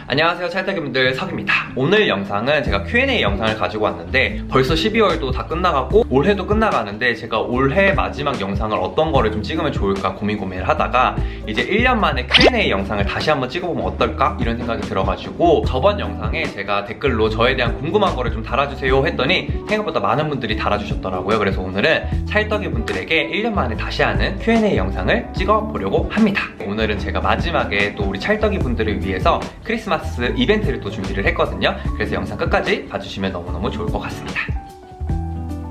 안녕하세요, 찰떡이분들, 석입니다. 오늘 영상은 제가 Q&A 영상을 가지고 왔는데 벌써 12월도 다 끝나가고 올해도 끝나가는데 제가 올해 마지막 영상을 어떤 거를 좀 찍으면 좋을까 고민을 하다가 이제 1년 만에 Q&A 영상을 다시 한번 찍어보면 어떨까? 이런 생각이 들어가지고 저번 영상에 제가 댓글로 저에 대한 궁금한 거를 좀 달아주세요 했더니 생각보다 많은 분들이 달아주셨더라고요. 그래서 오늘은 찰떡이분들에게 1년 만에 다시 하는 Q&A 영상을 찍어보려고 합니다. 오늘은 제가 마지막에 또 우리 찰떡이분들을 위해서 크리스마스 이벤트를 또 준비를 했거든요. 그래서 영상 끝까지 봐주시면 너무너무 좋을 것 같습니다.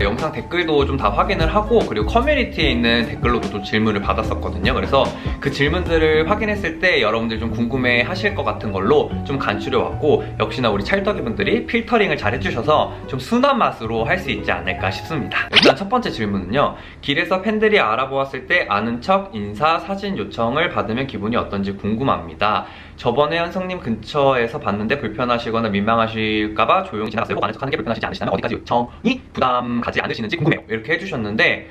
영상 댓글도 좀 다 확인을 하고 그리고 커뮤니티에 있는 댓글로도 또 질문을 받았었거든요. 그래서 그 질문들을 확인했을 때 여러분들 좀 궁금해 하실 것 같은 걸로 좀 간추려 왔고 역시나 우리 찰떡이분들이 필터링을 잘 해주셔서 좀 순한 맛으로 할 수 있지 않을까 싶습니다. 일단 첫 번째 질문은요, 길에서 팬들이 알아보았을 때 아는 척 인사 사진 요청을 받으면 기분이 어떤지 궁금합니다. 저번에 현성님 근처에서 봤는데 불편하시거나 민망하실까봐 조용히 지나갔어요. 아는 척 하는 게 불편하시지 않으시다면 어디까지 요청이 부담 가지 않으시는지 궁금해요. 이렇게 해주셨는데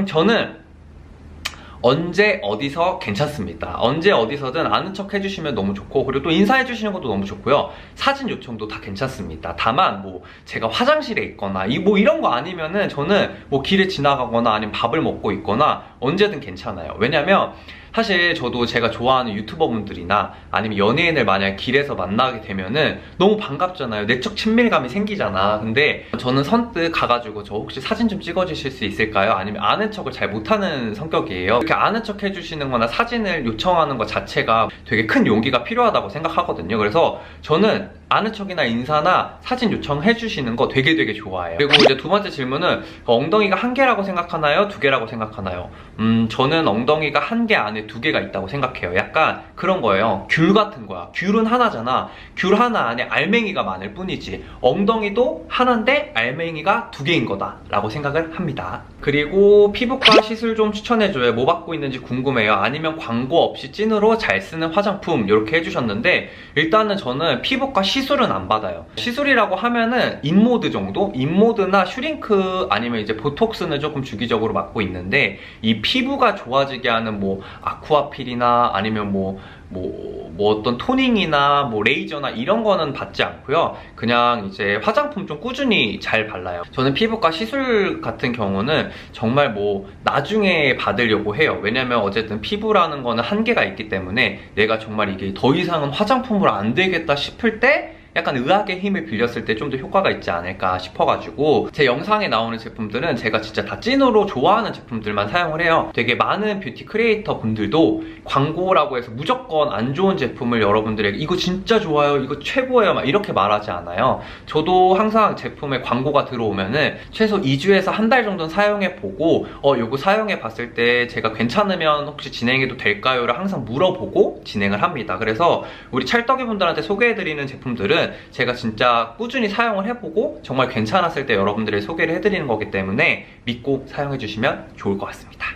저는 언제 어디서 괜찮습니다. 언제 어디서든 아는 척 해주시면 너무 좋고 그리고 또 인사해주시는 것도 너무 좋고요. 사진 요청도 다 괜찮습니다. 다만 뭐 제가 화장실에 있거나 뭐 이런 거 아니면은 저는 뭐 길에 지나가거나 아니면 밥을 먹고 있거나 언제든 괜찮아요. 왜냐면 사실 저도 제가 좋아하는 유튜버 분들이나 아니면 연예인을 만약 길에서 만나게 되면은 너무 반갑잖아요. 내적 친밀감이 생기잖아. 근데 저는 선뜻 가가지고 저 혹시 사진 좀 찍어주실 수 있을까요? 아니면 아는 척을 잘 못하는 성격이에요. 이렇게 아는 척 해주시는 거나 사진을 요청하는 것 자체가 되게 큰 용기가 필요하다고 생각하거든요. 그래서 저는 아는 척이나 인사나 사진 요청해주시는 거 되게 좋아해요. 그리고 이제 두 번째 질문은 엉덩이가 한 개라고 생각하나요? 두 개라고 생각하나요? 저는 엉덩이가 한 개 안에 두 개가 있다고 생각해요. 약간 그런 거예요. 귤 같은 거야. 귤은 하나잖아. 귤 하나 안에 알맹이가 많을 뿐이지 엉덩이도 하나인데 알맹이가 두 개인 거다 라고 생각을 합니다. 그리고 피부과 시술 좀 추천해줘요. 뭐 받고 있는지 궁금해요. 아니면 광고 없이 찐으로 잘 쓰는 화장품 이렇게 해주셨는데 일단은 저는 피부과 시술은 안 받아요. 시술이라고 하면은 인모드 정도? 인모드나 슈링크 아니면 이제 보톡스는 조금 주기적으로 맞고 있는데 이 피부가 좋아지게 하는 뭐 아쿠아필이나 아니면 뭐 어떤 토닝이나 뭐 레이저나 이런 거는 받지 않고요. 그냥 이제 화장품 좀 꾸준히 잘 발라요. 저는 피부과 시술 같은 경우는 정말 뭐 나중에 받으려고 해요. 왜냐면 어쨌든 피부라는 거는 한계가 있기 때문에 내가 정말 이게 더 이상은 화장품으로 안 되겠다 싶을 때 약간 의학의 힘을 빌렸을 때 좀 더 효과가 있지 않을까 싶어가지고 제 영상에 나오는 제품들은 제가 진짜 다 찐으로 좋아하는 제품들만 사용을 해요. 되게 많은 뷰티 크리에이터 분들도 광고라고 해서 무조건 안 좋은 제품을 여러분들에게 이거 진짜 좋아요, 이거 최고예요 막 이렇게 말하지 않아요. 저도 항상 제품에 광고가 들어오면은 최소 2주에서 한 달 정도는 사용해보고 요거 사용해봤을 때 제가 괜찮으면 혹시 진행해도 될까요?를 항상 물어보고 진행을 합니다. 그래서 우리 찰떡이 분들한테 소개해드리는 제품들은 제가 진짜 꾸준히 사용을 해보고 정말 괜찮았을 때 여러분들에게 소개를 해드리는 거기 때문에 믿고 사용해주시면 좋을 것 같습니다.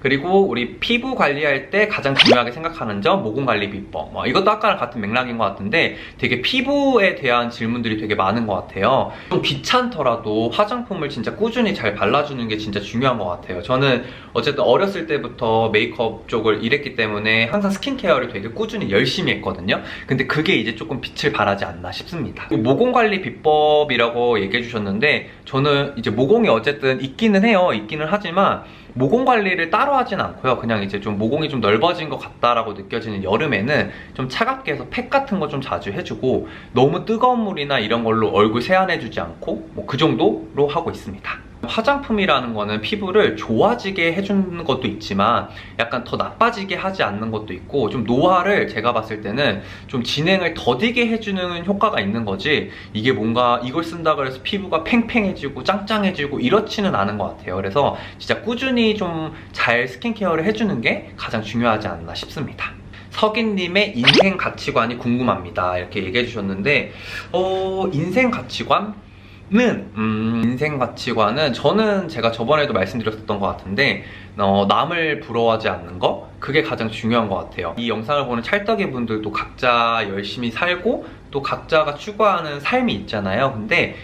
그리고 우리 피부 관리할 때 가장 중요하게 생각하는 점 모공 관리 비법, 이것도 아까랑 같은 맥락인 것 같은데 되게 피부에 대한 질문들이 되게 많은 것 같아요. 좀 귀찮더라도 화장품을 진짜 꾸준히 잘 발라주는 게 진짜 중요한 것 같아요. 저는 어쨌든 어렸을 때부터 메이크업 쪽을 일했기 때문에 항상 스킨케어를 되게 꾸준히 열심히 했거든요. 근데 그게 이제 조금 빛을 발하지 않나 싶습니다. 모공 관리 비법이라고 얘기해 주셨는데 저는 이제 모공이 어쨌든 있기는 해요. 있기는 하지만 모공 관리를 따로 하진 않고요. 그냥 이제 좀 모공이 좀 넓어진 것 같다라고 느껴지는 여름에는 좀 차갑게 해서 팩 같은 거 좀 자주 해주고 너무 뜨거운 물이나 이런 걸로 얼굴 세안해주지 않고 뭐 그 정도로 하고 있습니다. 화장품이라는 거는 피부를 좋아지게 해주는 것도 있지만 약간 더 나빠지게 하지 않는 것도 있고 좀 노화를 제가 봤을 때는 좀 진행을 더디게 해주는 효과가 있는 거지 이게 뭔가 이걸 쓴다 그래서 피부가 팽팽해지고 짱짱해지고 이렇지는 않은 것 같아요. 그래서 진짜 꾸준히 좀 잘 스킨케어를 해주는 게 가장 중요하지 않나 싶습니다. 석인님의 인생 가치관이 궁금합니다 이렇게 얘기해 주셨는데 인생 가치관? 인생 가치관은 저는 제가 저번에도 말씀드렸던 것 같은데 남을 부러워하지 않는 거? 그게 가장 중요한 것 같아요. 이 영상을 보는 찰떡이 분들도 각자 열심히 살고 또 각자가 추구하는 삶이 있잖아요. 근데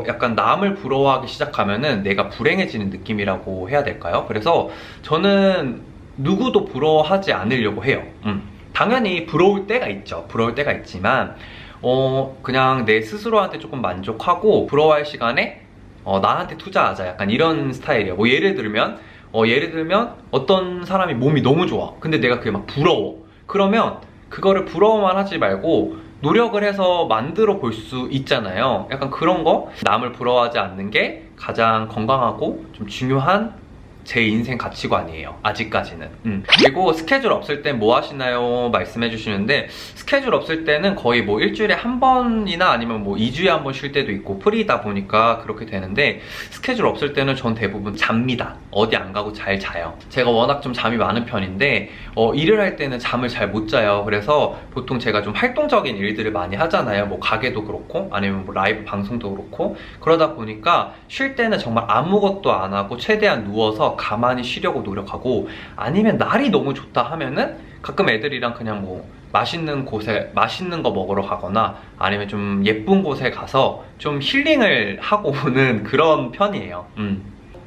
약간 남을 부러워하기 시작하면은 내가 불행해지는 느낌이라고 해야 될까요? 그래서 저는 누구도 부러워하지 않으려고 해요. 당연히 부러울 때가 있죠. 부러울 때가 있지만 그냥 내 스스로한테 조금 만족하고 부러워할 시간에 나한테 투자하자, 약간 이런 스타일이에요. 뭐 예를 들면 어떤 사람이 몸이 너무 좋아. 근데 내가 그게 막 부러워. 그러면 그거를 부러워만 하지 말고 노력을 해서 만들어 볼 수 있잖아요. 약간 그런 거, 남을 부러워하지 않는 게 가장 건강하고 좀 중요한 제 인생 가치관이에요, 아직까지는. 그리고 스케줄 없을 땐 뭐 하시나요? 말씀해 주시는데, 스케줄 없을 때는 거의 뭐 일주일에 한 번이나 아니면 뭐 2주에 한 번 쉴 때도 있고 프리다 보니까 그렇게 되는데, 스케줄 없을 때는 전 대부분 잡니다. 어디 안 가고 잘 자요. 제가 워낙 좀 잠이 많은 편인데 일을 할 때는 잠을 잘 못 자요. 그래서 보통 제가 좀 활동적인 일들을 많이 하잖아요. 뭐 가게도 그렇고 아니면 뭐 라이브 방송도 그렇고, 그러다 보니까 쉴 때는 정말 아무것도 안 하고 최대한 누워서 가만히 쉬려고 노력하고, 아니면 날이 너무 좋다 하면은 가끔 애들이랑 그냥 뭐 맛있는 곳에 맛있는 거 먹으러 가거나 아니면 좀 예쁜 곳에 가서 좀 힐링을 하고 오는 그런 편이에요.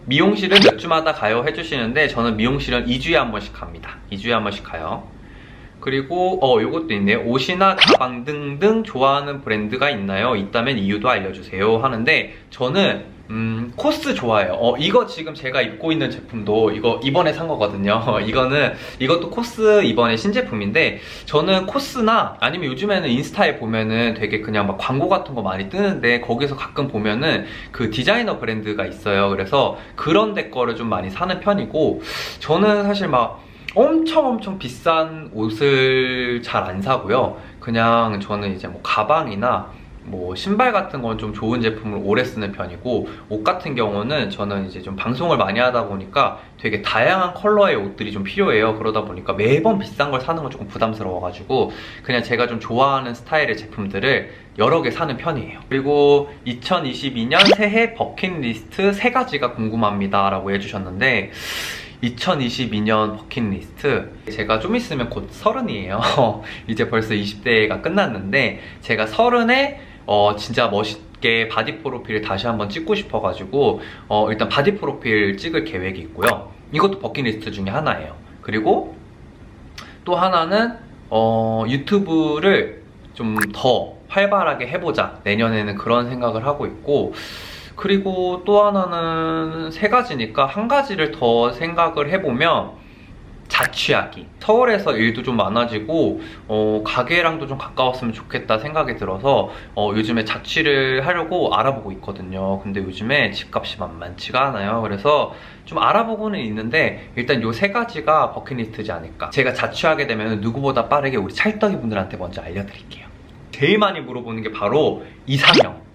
미용실은 몇 주마다 가요 해주시는데, 저는 미용실은 2주에 한 번씩 갑니다. 2주에 한 번씩 가요. 그리고 요것도 있네요. 옷이나 가방 등등 좋아하는 브랜드가 있나요? 있다면 이유도 알려주세요 하는데, 저는 코스 좋아해요. 이거 지금 제가 입고 있는 제품도 이거 이번에 산 거거든요. 이것도 코스 이번에 신제품인데, 저는 코스나 아니면 요즘에는 인스타에 보면은 되게 그냥 막 광고 같은 거 많이 뜨는데, 거기서 가끔 보면은 그 디자이너 브랜드가 있어요. 그래서 그런 데 거를 좀 많이 사는 편이고, 저는 사실 막 엄청 비싼 옷을 잘 안 사고요. 그냥 저는 이제 뭐 가방이나 뭐 신발 같은 건 좀 좋은 제품을 오래 쓰는 편이고, 옷 같은 경우는 저는 이제 좀 방송을 많이 하다 보니까 되게 다양한 컬러의 옷들이 좀 필요해요. 그러다 보니까 매번 비싼 걸 사는 건 조금 부담스러워가지고 그냥 제가 좀 좋아하는 스타일의 제품들을 여러 개 사는 편이에요. 그리고 2022년 새해 버킷리스트 3가지가 궁금합니다 라고 해주셨는데, 2022년 버킷리스트, 제가 좀 있으면 곧 30이에요. 이제 벌써 20대가 끝났는데, 제가 30에 진짜 멋있게 바디 프로필을 다시 한번 찍고 싶어가지고 일단 바디 프로필 찍을 계획이 있고요. 이것도 버킷리스트 중에 하나예요. 그리고 또 하나는 유튜브를 좀 더 활발하게 해보자, 내년에는 그런 생각을 하고 있고, 그리고 또 하나는 3가지니까 한 가지를 더 생각을 해보면 자취하기. 서울에서 일도 좀 많아지고 가게랑도 좀 가까웠으면 좋겠다 생각이 들어서 요즘에 자취를 하려고 알아보고 있거든요. 근데 요즘에 집값이 만만치가 않아요. 그래서 좀 알아보고는 있는데, 일단 요 3가지가 버킷리스트지 않을까. 제가 자취하게 되면 누구보다 빠르게 우리 찰떡이 분들한테 먼저 알려드릴게요. 제일 많이 물어보는 게 바로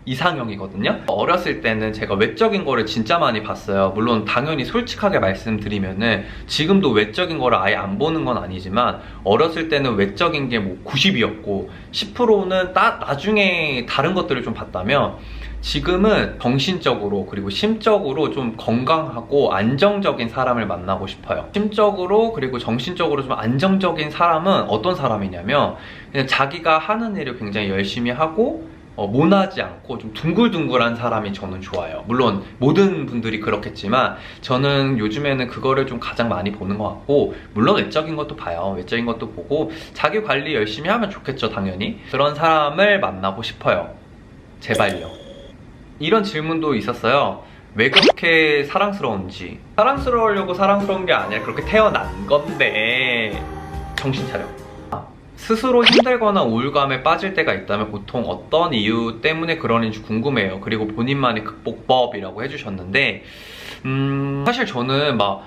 이상형이거든요. 어렸을 때는 제가 외적인 거를 진짜 많이 봤어요. 물론 당연히 솔직하게 말씀드리면은 지금도 외적인 거를 아예 안 보는 건 아니지만, 어렸을 때는 외적인 게 뭐 90이었고 10%는 나중에 다른 것들을 좀 봤다면, 지금은 정신적으로 그리고 심적으로 좀 건강하고 안정적인 사람을 만나고 싶어요. 심적으로 그리고 정신적으로 좀 안정적인 사람은 어떤 사람이냐면, 그냥 자기가 하는 일을 굉장히 열심히 하고 모나지 않고 좀 둥글둥글한 사람이 저는 좋아요. 물론 모든 분들이 그렇겠지만 저는 요즘에는 그거를 좀 가장 많이 보는 것 같고, 물론 외적인 것도 봐요. 외적인 것도 보고 자기 관리 열심히 하면 좋겠죠, 당연히. 그런 사람을 만나고 싶어요. 제발요. 이런 질문도 있었어요. 왜 그렇게 사랑스러운지. 사랑스러우려고 사랑스러운 게 아니라 그렇게 태어난 건데, 정신 차려. 스스로 힘들거나 우울감에 빠질 때가 있다면 보통 어떤 이유 때문에 그러는지 궁금해요. 그리고 본인만의 극복법이라고 해주셨는데, 사실 저는 막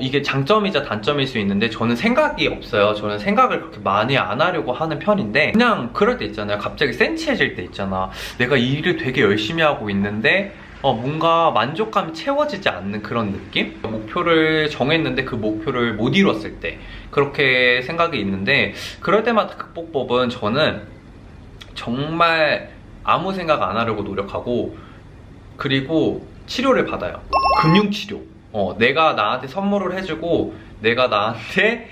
이게 장점이자 단점일 수 있는데, 저는 생각이 없어요. 저는 생각을 그렇게 많이 안 하려고 하는 편인데, 그냥 그럴 때 있잖아요. 갑자기 센치해질 때 있잖아. 내가 이 일을 되게 열심히 하고 있는데 뭔가 만족감이 채워지지 않는 그런 느낌? 목표를 정했는데 그 목표를 못 이뤘을 때, 그렇게 생각이 있는데, 그럴 때마다 극복법은 저는 정말 아무 생각 안 하려고 노력하고, 그리고 치료를 받아요. 금융치료. 내가 나한테 선물을 해주고, 내가 나한테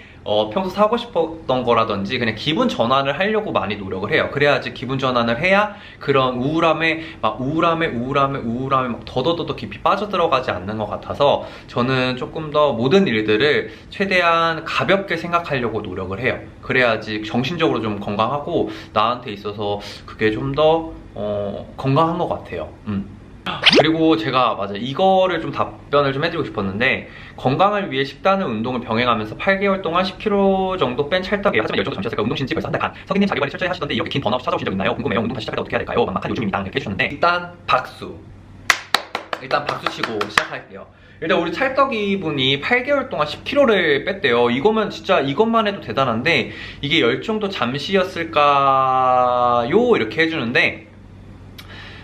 평소 사고 싶었던 거라든지 그냥 기분 전환을 하려고 많이 노력을 해요. 그래야지 기분 전환을 해야 그런 우울함에 막 더더더 깊이 빠져들어가지 않는 것 같아서 저는 조금 더 모든 일들을 최대한 가볍게 생각하려고 노력을 해요. 그래야지 정신적으로 좀 건강하고 나한테 있어서 그게 좀 더 건강한 것 같아요. 그리고 제가 맞아 이거를 좀 답변을 좀 해드리고 싶었는데, 건강을 위해 식단을 운동을 병행하면서 8개월 동안 10kg 정도 뺀 찰떡이에요. 하지만 열정도 잠시였을까? 운동 신지 벌써 한 달 반. 서기님 자기관리 철저히 하시던데 이렇게 긴 번아웃 찾아오신 적 있나요? 궁금해요. 운동 다시 시작할 때 어떻게 해야 될까요? 막막한 요즘입니다. 이렇게 해주셨는데, 일단 박수 치고 시작할게요. 일단 우리 찰떡이 분이 8개월 동안 10kg를 뺐대요. 이거면 진짜 이것만 해도 대단한데, 이게 열정도 잠시였을까요? 이렇게 해주는데,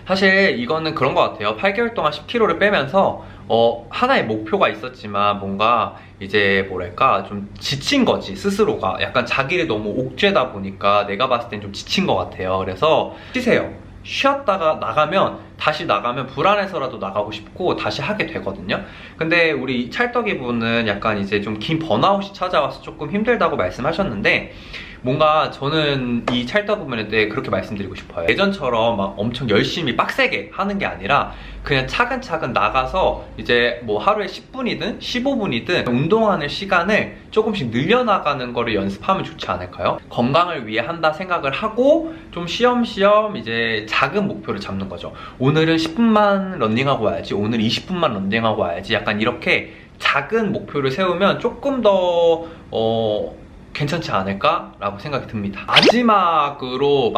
사실 이거는 그런 것 같아요. 8개월 동안 10kg를 빼면서 하나의 목표가 있었지만 뭔가 이제 뭐랄까 좀 지친 거지, 스스로가. 약간 자기를 너무 옥죄다 보니까 내가 봤을 땐 좀 지친 것 같아요. 그래서 쉬세요. 쉬었다가 다시 나가면 불안해서라도 나가고 싶고 다시 하게 되거든요. 근데 우리 찰떡이 분은 약간 이제 좀 긴 번아웃이 찾아와서 조금 힘들다고 말씀하셨는데, 뭔가 저는 이 찰떡 부분에 대해 그렇게 말씀드리고 싶어요. 예전처럼 막 엄청 열심히 빡세게 하는 게 아니라 그냥 차근차근 나가서 이제 뭐 하루에 10분이든 15분이든 운동하는 시간을 조금씩 늘려나가는 거를 연습하면 좋지 않을까요? 건강을 위해 한다 생각을 하고 좀 쉬엄쉬엄 이제 작은 목표를 잡는 거죠. 오늘은 10분만 런닝하고 와야지, 오늘 20분만 런닝하고 와야지, 약간 이렇게 작은 목표를 세우면 조금 더 괜찮지 않을까라고 생각이 듭니다. 마지막은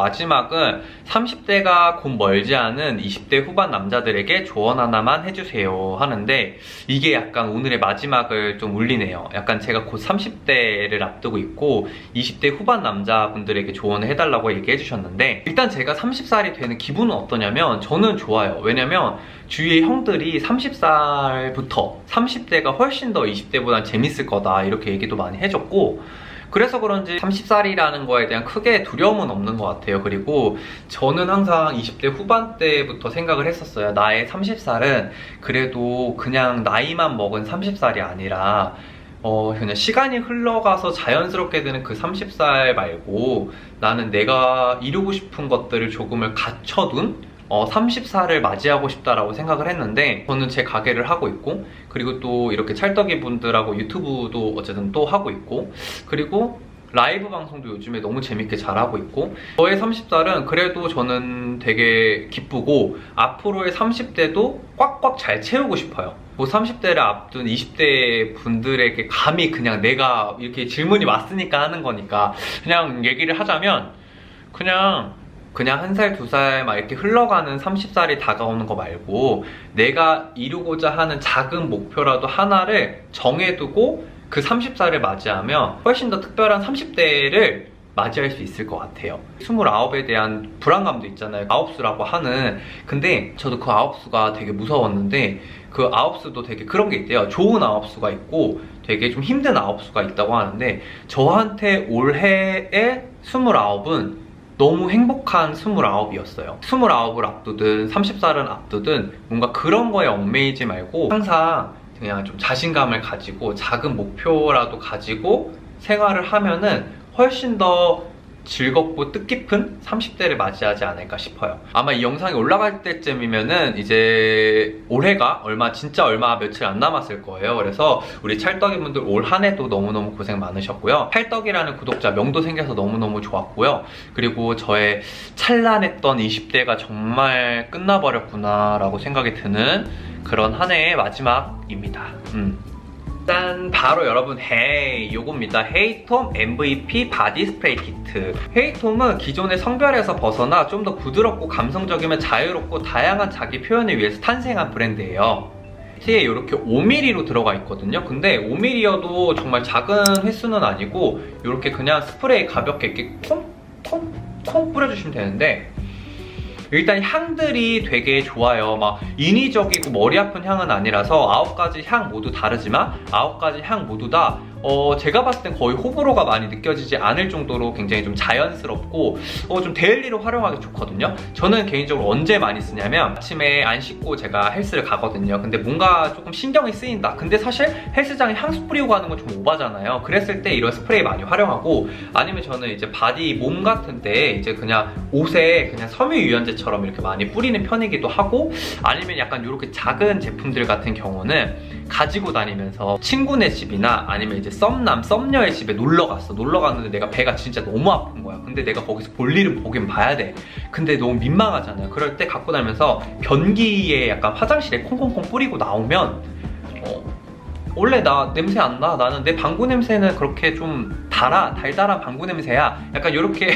30대가 곧 멀지 않은 20대 후반 남자들에게 조언 하나만 해주세요 하는데, 이게 약간 오늘의 마지막을 좀 울리네요. 약간 제가 곧 30대를 앞두고 있고 20대 후반 남자분들에게 조언을 해달라고 얘기해 주셨는데, 일단 제가 30살이 되는 기분은 어떠냐면 저는 좋아요. 왜냐면 주위의 형들이 30살부터 30대가 훨씬 더 20대보다 재밌을 거다 이렇게 얘기도 많이 해줬고, 그래서 그런지 30살이라는 거에 대한 크게 두려움은 없는 것 같아요. 그리고 저는 항상 20대 후반대부터 생각을 했었어요. 나의 30살은 그래도 그냥 나이만 먹은 30살이 아니라 그냥 시간이 흘러가서 자연스럽게 되는 그 30살 말고 나는 내가 이루고 싶은 것들을 조금을 갖춰둔 30살을 맞이하고 싶다라고 생각을 했는데, 저는 제 가게를 하고 있고, 그리고 또 이렇게 찰떡이 분들하고 유튜브도 어쨌든 또 하고 있고, 그리고 라이브 방송도 요즘에 너무 재밌게 잘하고 있고, 저의 30살은 그래도 저는 되게 기쁘고 앞으로의 30대도 꽉꽉 잘 채우고 싶어요. 뭐 30대를 앞둔 20대 분들에게 감히 그냥 내가 이렇게 질문이 왔으니까 하는 거니까 그냥 얘기를 하자면, 그냥 1살, 2살 막 이렇게 흘러가는 30살이 다가오는 거 말고 내가 이루고자 하는 작은 목표라도 하나를 정해두고 그 30살을 맞이하면 훨씬 더 특별한 30대를 맞이할 수 있을 것 같아요. 29에 대한 불안감도 있잖아요. 아홉수라고 하는. 근데 저도 그 아홉수가 되게 무서웠는데, 그 아홉수도 되게 그런 게 있대요. 좋은 아홉수가 있고 되게 좀 힘든 아홉수가 있다고 하는데, 저한테 올해의 29은 너무 행복한 29이었어요. 29을 앞두든 30살은 앞두든 뭔가 그런 거에 얽매이지 말고 항상 그냥 좀 자신감을 가지고 작은 목표라도 가지고 생활을 하면은 훨씬 더 즐겁고 뜻깊은 30대를 맞이하지 않을까 싶어요. 아마 이 영상이 올라갈 때쯤이면은 이제 올해가 진짜 얼마 며칠 안 남았을 거예요. 그래서 우리 찰떡이 분들 올 한 해도 너무너무 고생 많으셨고요. 찰떡이라는 구독자 명도 생겨서 너무너무 좋았고요. 그리고 저의 찬란했던 20대가 정말 끝나버렸구나 라고 생각이 드는 그런 한 해의 마지막입니다. 짠! 바로 여러분 요겁니다. 헤이톰 MVP 바디 스프레이 키트. 헤이톰은 기존의 성별에서 벗어나 좀 더 부드럽고 감성적이면 자유롭고 다양한 자기 표현을 위해서 탄생한 브랜드예요. 키트에 이렇게 5mm로 들어가 있거든요. 근데 5mm여도 정말 작은 횟수는 아니고 이렇게 그냥 스프레이 가볍게 이렇게 콩 뿌려주시면 되는데, 일단 향들이 되게 좋아요. 막 인위적이고 머리 아픈 향은 아니라서 9가지 향 모두 다르지만 9가지 향 모두 다 제가 봤을 땐 거의 호불호가 많이 느껴지지 않을 정도로 굉장히 좀 자연스럽고 좀 데일리로 활용하기 좋거든요. 저는 개인적으로 언제 많이 쓰냐면 아침에 안 씻고 제가 헬스를 가거든요. 근데 뭔가 조금 신경이 쓰인다. 근데 사실 헬스장에 향수 뿌리고 가는 건 좀 오바잖아요. 그랬을 때 이런 스프레이 많이 활용하고, 아니면 저는 이제 바디 몸 같은데 이제 그냥 옷에 그냥 섬유유연제처럼 이렇게 많이 뿌리는 편이기도 하고, 아니면 약간 이렇게 작은 제품들 같은 경우는 가지고 다니면서 친구네 집이나 아니면 이제 썸남, 썸녀의 집에 놀러 갔는데 내가 배가 진짜 너무 아픈 거야. 근데 내가 거기서 볼 일은 보긴 봐야 돼. 근데 너무 민망하잖아요. 그럴 때 갖고 다니면서 변기에 약간 화장실에 콩콩콩 뿌리고 나오면 원래 나 냄새 안 나. 나는 내 방구 냄새는 그렇게 좀 달달한 방구 냄새야. 약간 이렇게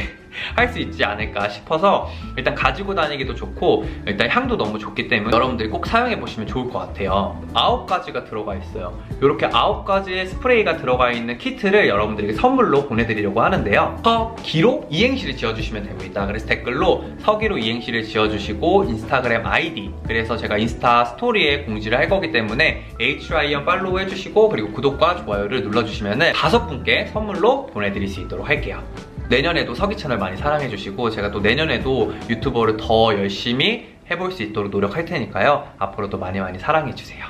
할 수 있지 않을까 싶어서 일단 가지고 다니기도 좋고, 일단 향도 너무 좋기 때문에 여러분들이 꼭 사용해 보시면 좋을 것 같아요. 9가지가 들어가 있어요. 이렇게 9가지의 스프레이가 들어가 있는 키트를 여러분들에게 선물로 보내드리려고 하는데요. 서기로 이행시를 지어주시면 됩니다. 그래서 댓글로 서기로 이행시를 지어주시고 인스타그램 아이디, 그래서 제가 인스타 스토리에 공지를 할 거기 때문에 HYM 팔로우 해주시고, 그리고 구독과 좋아요를 눌러주시면 5분께 선물로 보내드릴 수 있도록 할게요. 내년에도 서기 채널 많이 사랑해주시고, 제가 또 내년에도 유튜버를 더 열심히 해볼 수 있도록 노력할 테니까요. 앞으로도 많이 사랑해주세요.